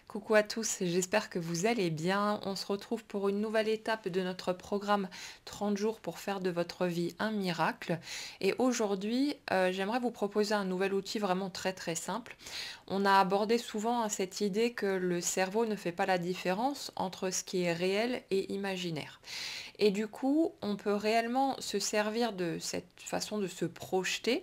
Coucou à tous, j'espère que vous allez bien. On se retrouve pour une nouvelle étape de notre programme 30 jours pour faire de votre vie un miracle. Et aujourd'hui, j'aimerais vous proposer un nouvel outil vraiment très très simple. On a abordé souvent cette idée que le cerveau ne fait pas la différence entre ce qui est réel et imaginaire. Et du coup, on peut réellement se servir de cette façon de se projeter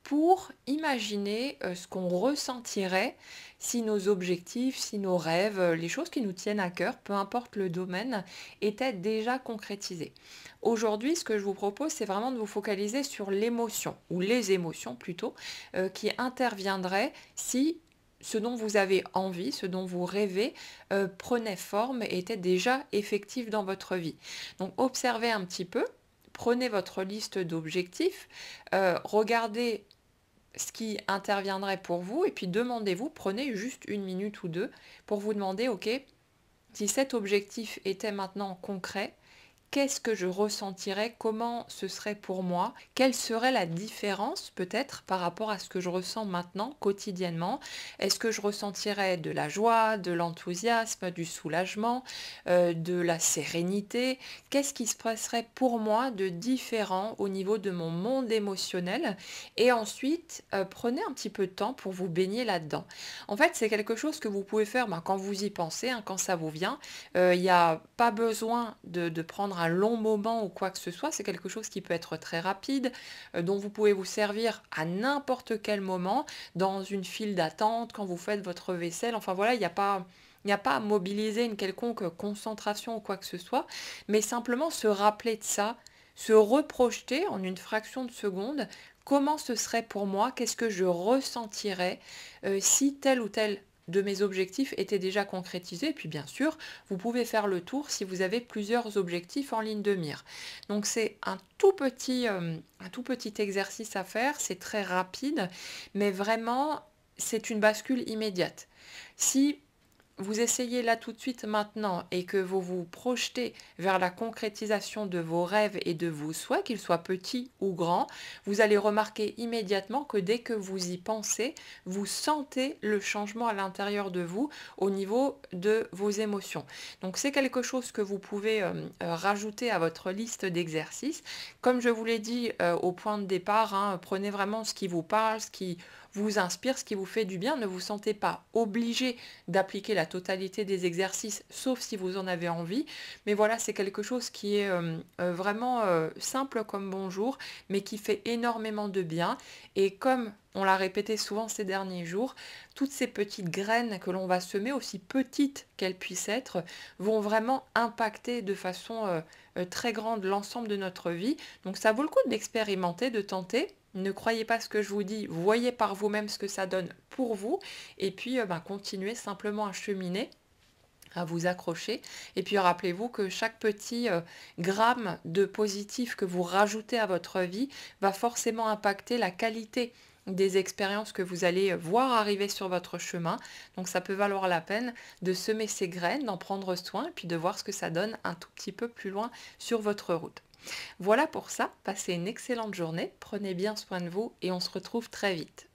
pour imaginer, ce qu'on ressentirait si nos objectifs, si nos rêves, les choses qui nous tiennent à cœur, peu importe le domaine, étaient déjà concrétisés. Aujourd'hui, ce que je vous propose, c'est vraiment de vous focaliser sur l'émotion, ou les émotions plutôt, qui interviendraient si ce dont vous avez envie, ce dont vous rêvez, prenait forme et était déjà effectif dans votre vie. Donc observez un petit peu, prenez votre liste d'objectifs, regardez ce qui interviendrait pour vous et puis demandez-vous, prenez juste une minute ou deux pour vous demander, ok, si cet objectif était maintenant concret, qu'est-ce que je ressentirais? Comment ce serait pour moi? Quelle serait la différence peut-être par rapport à ce que je ressens maintenant quotidiennement? Est-ce que je ressentirais de la joie, de l'enthousiasme, du soulagement, de la sérénité? Qu'est-ce qui se passerait pour moi de différent au niveau de mon monde émotionnel? Et ensuite, prenez un petit peu de temps pour vous baigner là-dedans. En fait, c'est quelque chose que vous pouvez faire quand vous y pensez, hein, quand ça vous vient. Il n'y a pas besoin de prendre un long moment ou quoi que ce soit. C'est quelque chose qui peut être très rapide, dont vous pouvez vous servir à n'importe quel moment, dans une file d'attente, quand vous faites votre vaisselle. Enfin voilà, il n'y a pas à mobiliser une quelconque concentration ou quoi que ce soit, mais simplement se rappeler de ça, se reprojeter en une fraction de seconde. Comment ce serait pour moi? Qu'est-ce que je ressentirais si tel ou tel de mes objectifs étaient déjà concrétisés? Et puis bien sûr, vous pouvez faire le tour si vous avez plusieurs objectifs en ligne de mire. Donc c'est un tout petit exercice à faire, c'est très rapide, mais vraiment, c'est une bascule immédiate. Si vous essayez là tout de suite maintenant et que vous vous projetez vers la concrétisation de vos rêves et de vos souhaits, qu'ils soient petits ou grands, vous allez remarquer immédiatement que dès que vous y pensez, vous sentez le changement à l'intérieur de vous au niveau de vos émotions. Donc c'est quelque chose que vous pouvez rajouter à votre liste d'exercices. Comme je vous l'ai dit au point de départ, hein, prenez vraiment ce qui vous parle, ce qui vous inspire, ce qui vous fait du bien. Ne vous sentez pas obligé d'appliquer la totalité des exercices, sauf si vous en avez envie. Mais voilà, c'est quelque chose qui est vraiment simple comme bonjour, mais qui fait énormément de bien. Et comme on l'a répété souvent ces derniers jours, toutes ces petites graines que l'on va semer, aussi petites qu'elles puissent être, vont vraiment impacter de façon très grande l'ensemble de notre vie. Donc ça vaut le coup d'expérimenter, de tenter. Ne croyez pas ce que je vous dis, voyez par vous-même ce que ça donne pour vous, et puis continuez simplement à cheminer, à vous accrocher. Et puis rappelez-vous que chaque petit gramme de positif que vous rajoutez à votre vie va forcément impacter la qualité des expériences que vous allez voir arriver sur votre chemin. Donc ça peut valoir la peine de semer ces graines, d'en prendre soin, et puis de voir ce que ça donne un tout petit peu plus loin sur votre route. Voilà pour ça, passez une excellente journée, prenez bien soin de vous et on se retrouve très vite.